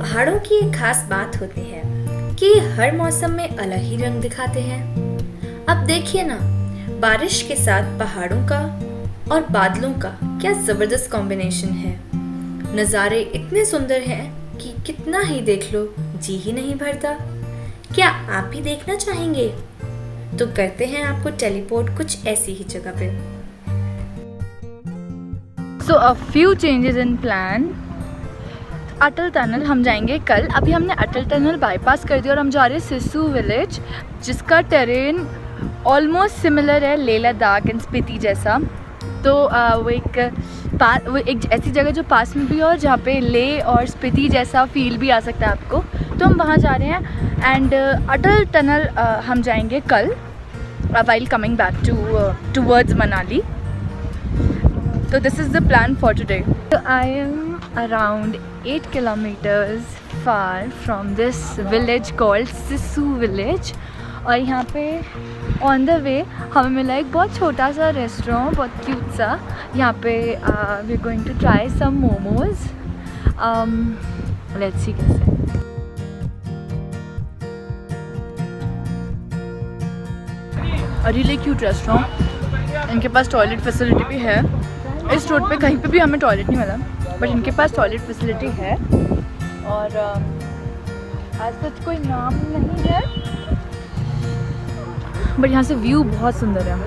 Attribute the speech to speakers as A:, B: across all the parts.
A: पहाड़ों की एक खास बात होती है कि ये हर मौसम में अलग ही रंग दिखाते हैं। अब देखिए ना, बारिश के साथ पहाड़ों का और बादलों का क्या जबरदस्त कॉम्बिनेशन है। नज़ारे इतने सुंदर हैं कि कितना ही देख लो जी ही नहीं भरता। क्या आप भी देखना चाहेंगे? तो करते हैं आपको टेलीपोर्ट कुछ ऐसी ही जगह पे।
B: So a few changes in plan. Atal tunnel हम जाएंगे कल। अभी हमने अटल टनल बाईपास कर दिया और हम जा रहे हैं सिसु विलेज, जिसका टेरेन ऑलमोस्ट सिमिलर है लेह लद्दाख एंड स्पीति जैसा। तो वो एक ऐसी जगह जो पास में भी है और जहाँ पे लेह और स्पीति जैसा फील भी आ सकता है आपको। तो हम वहाँ जा रहे हैं एंड अटल टनल हम जाएंगे कल while coming back towards Manali. So this is the plan for today. So I am around 8 kilometers far from this village called Sisu village. और यहाँ पे ऑन द वे हमें मिला एक बहुत छोटा सा रेस्टोरेंट, बहुत क्यूट सा। यहाँ पे we are going to try some momos. Let's see कैसे। Really cute restaurant. इनके पास टॉयलेट फैसिलिटी भी है। इस रोड पे कहीं पे भी हमें टॉयलेट नहीं मिला, बट इनके पास टॉयलेट फैसिलिटी है। और आज तक कोई नाम नहीं है, बट यहाँ से व्यू बहुत सुंदर है।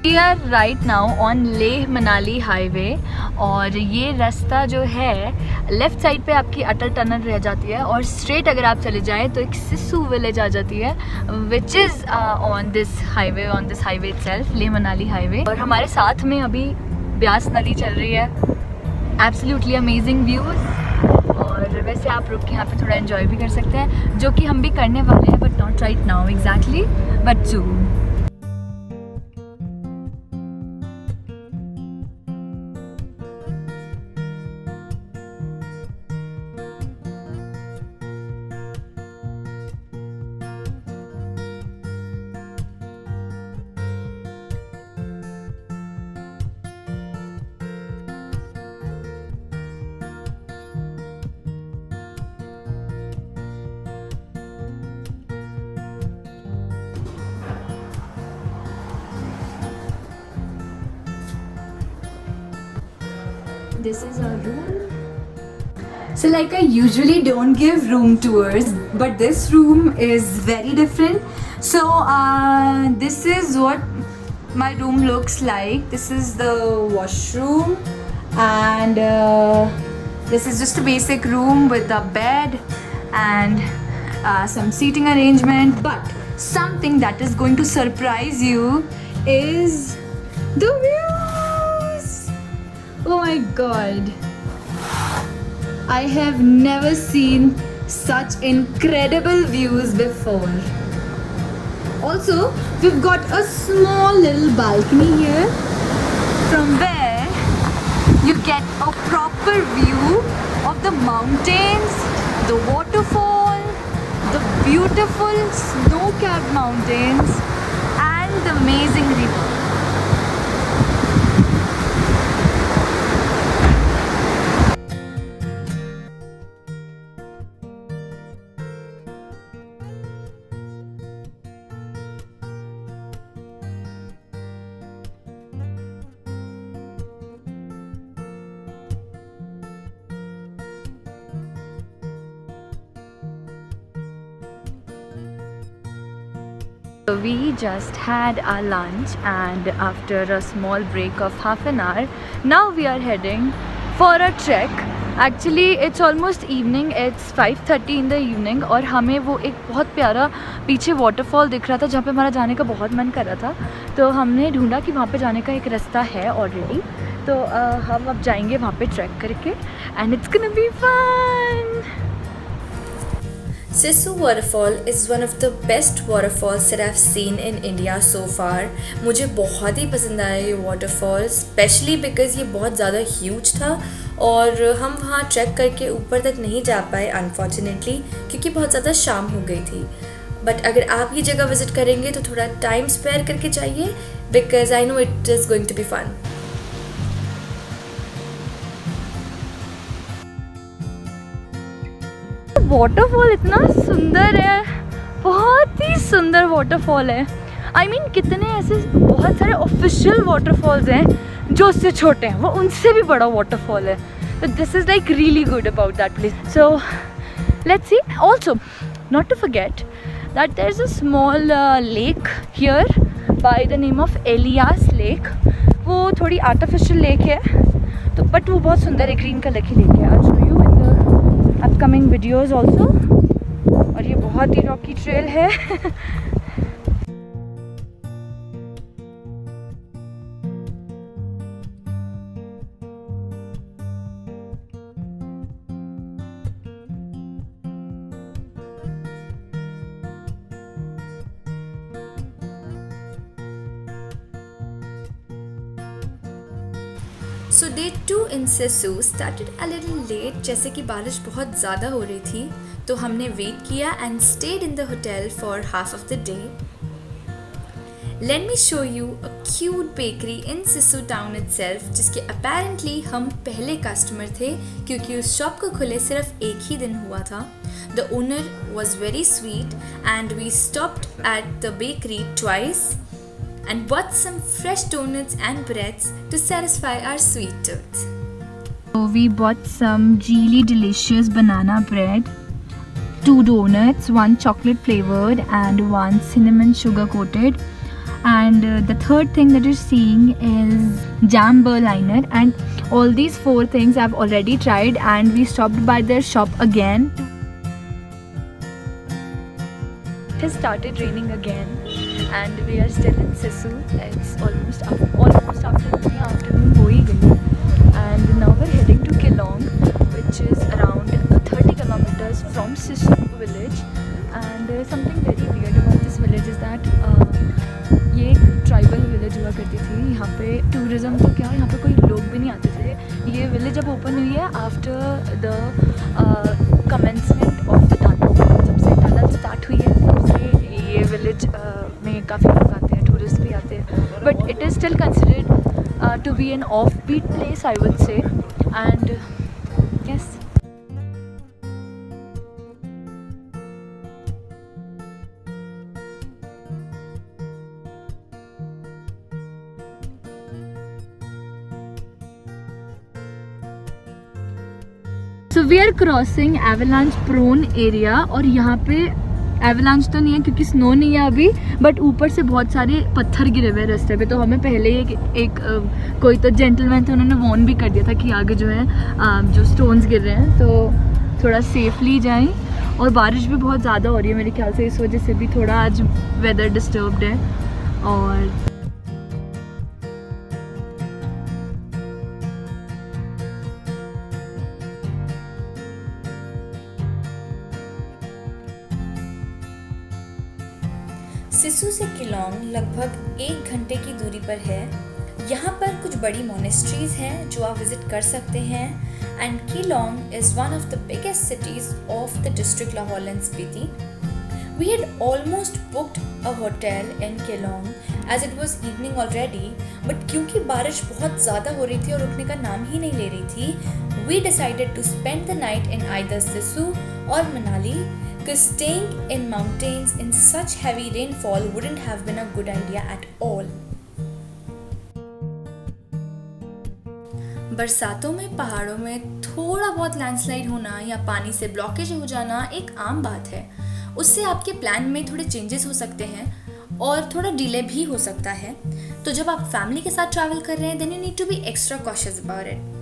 B: We are right now on Leh Manali highway और ये रास्ता जो है लेफ़्ट साइड पे आपकी अटल टनल रह जाती है और स्ट्रेट अगर आप चले जाएं तो एक सिसु विलेज आ जाती है, which is on this highway itself, Leh Manali highway. और हमारे साथ में अभी ब्यास नदी चल रही है। Absolutely amazing views. और वैसे आप रुक के यहाँ पे थोड़ा एंजॉय भी कर सकते हैं, जो कि हम भी करने वाले हैं, but not right now exactly, but soon. This is our room. So like I usually don't give room tours, but this room is very different. So this is what my room looks like. This is the washroom and this is just a basic room with a bed and some seating arrangement. But something that is going to surprise you is the views. Oh my god, I have never seen such incredible views before. Also, we've got a small little balcony here from where you get a proper view of the mountains, the waterfall, the beautiful snow-capped mountains and the amazing river. We just had our lunch and after a small break of half an hour, now we are heading for a trek. Actually it's almost evening, it's 5:30 in the evening और हमें वो एक बहुत प्यारा पीछे waterfall दिख रहा था जहाँ पे हमारा जाने का बहुत मन कर रहा था। तो हमने ढूंढा कि वहाँ पे जाने का एक रास्ता है ऑलरेडी, तो हम अब जाएंगे वहाँ पे ट्रैक करके and it's gonna be fun.
A: Sisu waterfall is one of the best waterfalls that I've seen in India so far. मुझे बहुत ही पसंद आया ये waterfall, especially because ये बहुत ज़्यादा huge था और हम वहाँ ट्रैक करके ऊपर तक नहीं जा पाए unfortunately क्योंकि बहुत ज़्यादा शाम हो गई थी. बट अगर आप ये जगह विज़िट करेंगे तो थोड़ा टाइम स्पेयर करके जाइए because I know it is going to be fun.
B: Waterfall इतना सुंदर है, बहुत ही सुंदर वाटरफॉल है. आई मीन कितने ऐसे बहुत सारे ऑफिशियल वाटरफॉल्स हैं जो उससे छोटे हैं, वो उनसे भी बड़ा वाटरफॉल है. तो this is like really good about that place. So let's see. Also not to forget that there is a small lake here by the name of Elias lake. वो थोड़ी आर्टिफिशियल लेक है तो but वो बहुत सुंदर है, green colour की lake है. I show you in the upcoming videos also. और ये बहुत ही रॉकी ट्रेल है.
A: So day 2 in Sisu started a little late जैसे कि बारिश बहुत ज़्यादा हो रही थी तो हमने वेट किया and stayed in the hotel for half of the day. Let me show you a cute bakery in Sisu town itself जिसके apparently हम पहले कस्टमर थे क्योंकि उस शॉप को खुले सिर्फ एक ही दिन हुआ था. The owner was very sweet and we stopped at the bakery twice and bought some fresh donuts and breads to satisfy our sweet tooth.
B: So we bought some really delicious banana bread, 2 donuts, 1 chocolate flavored and 1 cinnamon sugar coated. And the third thing that you're seeing is jam Berliner, and all these 4 things I've already tried and we stopped by their shop again. It has started raining again and we are still in Sisu. It's almost after the afternoon ho hi gayi. And now we're heading to Kelong, which is around 30 kilometers from Sisu village. And something very weird about this village is that ये एक tribal village हुआ करती थी. यहाँ पे tourism तो क्या, यहाँ पे कोई लोग भी नहीं आते थे. ये विलेज अब ओपन हुई है after the commencement of the tunnel. जब से टनल स्टार्ट हुई है तब से ये विलेज में काफ़ी लोग आते हैं, टूरिस्ट भी आते हैं. But it is still considered to be an off beat place I would say. And yes, so we are crossing avalanche prone area. और यहाँ पे एवलांच तो नहीं है क्योंकि स्नो नहीं है अभी, बट ऊपर से बहुत सारे पत्थर गिरे हुए रास्ते पे. तो हमें पहले एक कोई तो जेंटलमैन था, उन्होंने वार्न भी कर दिया था कि आगे जो है जो स्टोन्स गिर रहे हैं तो थोड़ा सेफली जाएं. और बारिश भी बहुत ज़्यादा हो रही है मेरे ख्याल से, इस वजह से भी थोड़ा आज वेदर डिस्टर्ब्ड है. और
A: सिसु से किलोंग लगभग 1 घंटे की दूरी पर है. यहाँ पर कुछ बड़ी मोनेस्ट्रीज हैं जो आप विजिट कर सकते हैं. And Keylong is one of the biggest cities of the district Lahaul and Spiti. We had almost booked a hotel in Kelong as it was evening already, but क्योंकि बारिश बहुत ज़्यादा हो रही थी और रुकने का नाम ही नहीं ले रही थी, we decided to spend the night in either Sisu or Manali, because staying in mountains in such heavy rainfall wouldn't have been a good idea at all. बरसातों में पहाड़ों में थोड़ा बहुत लैंडस्लाइड होना या पानी से ब्लॉकेज हो जाना एक आम बात है. उससे आपके प्लान में थोड़े चेंजेस हो सकते हैं और थोड़ा डिले भी हो सकता है. तो जब आप फैमिली के साथ ट्रैवल कर रहे हैं then you need to be extra cautious about it.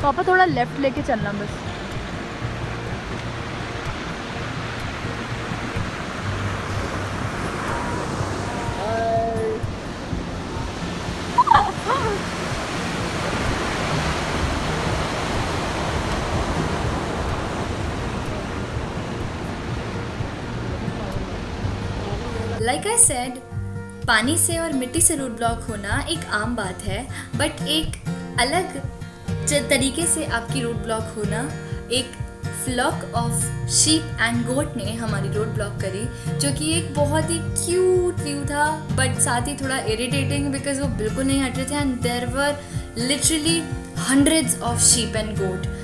B: पापा थोड़ा लेफ्ट लेके चलना बस।
A: लाइक आई सेड, पानी से और मिट्टी से रोड ब्लॉक होना एक आम बात है, बट एक अलग तरीके से आपकी रोड ब्लॉक होना, एक फ्लॉक ऑफ शीप एंड गोट ने हमारी रोड ब्लॉक करी, जो कि एक बहुत ही क्यूट व्यू था, बट साथ ही थोड़ा इरिटेटिंग बिकॉज वो बिल्कुल नहीं हट रहे थे and there were literally hundreds of sheep and goat.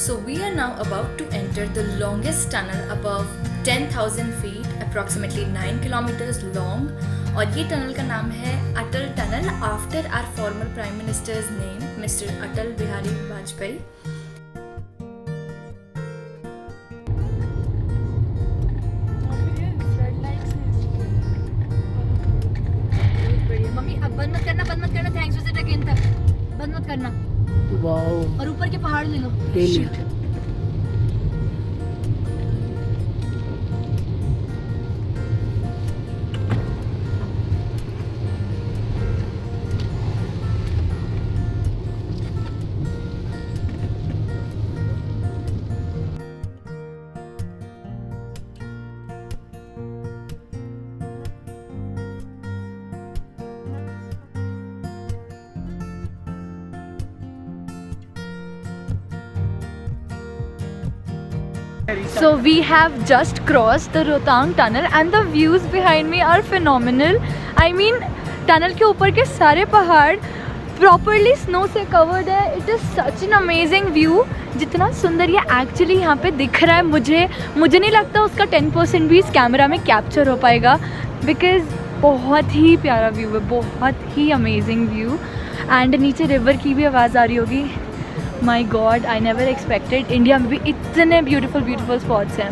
A: So we are now about to enter the longest tunnel above 10,000 feet, approximately 9 kilometers long. और ये टनल का नाम है Atal tunnel, after our former prime minister's name, mister Atal Bihari Vajpayee.
B: Mummy अब बंद मत करना, thanks visit again तक बंद मत करना.
C: वाओ,
B: और ऊपर के पहाड़ ले लो.
C: ले लिया.
B: So we have just crossed the Rohtang tunnel and the views behind me are phenomenal. I mean, tunnel के ऊपर के सारे पहाड़ प्रॉपरली स्नो से कवर्ड है. It is such an amazing view. जितना सुंदर ये एक्चुअली यहाँ पे दिख रहा है, मुझे नहीं लगता उसका 10% भी इस कैमरा में कैप्चर हो पाएगा, बिकॉज़ बहुत ही प्यारा व्यू है, बहुत ही अमेजिंग व्यू. एंड नीचे रिवर की भी आवाज़ आ रही होगी. My god, I never expected India में भी इतने ब्यूटीफुल स्पॉट्स हैं.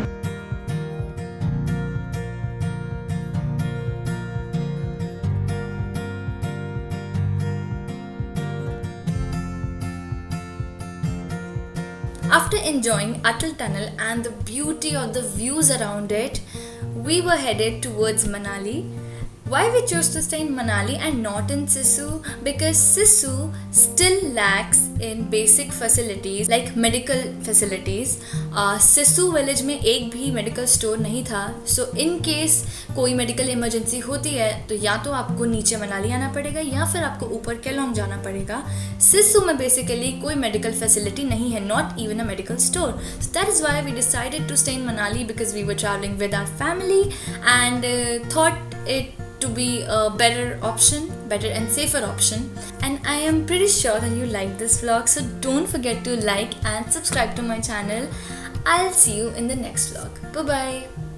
A: After enjoying Atal Tunnel and the beauty of the views around it, we were headed towards Manali. Why we chose to stay in Manali and not in Sisu? Because Sisu still lacks in basic facilities like medical facilities. Sisu village में एक भी medical store नहीं था. So in case कोई medical emergency होती है तो या तो आपको नीचे मनाली आना पड़ेगा या फिर आपको ऊपर केलोंग जाना पड़ेगा. सिसु में basically कोई medical facility नहीं है, not even a medical store. So that is why we decided to stay in Manali, because we were traveling with our family and thought it to be a better and safer option. And I am pretty sure that you like this vlog, so don't forget to like and subscribe to my channel. I'll see you in the next vlog. Bye bye.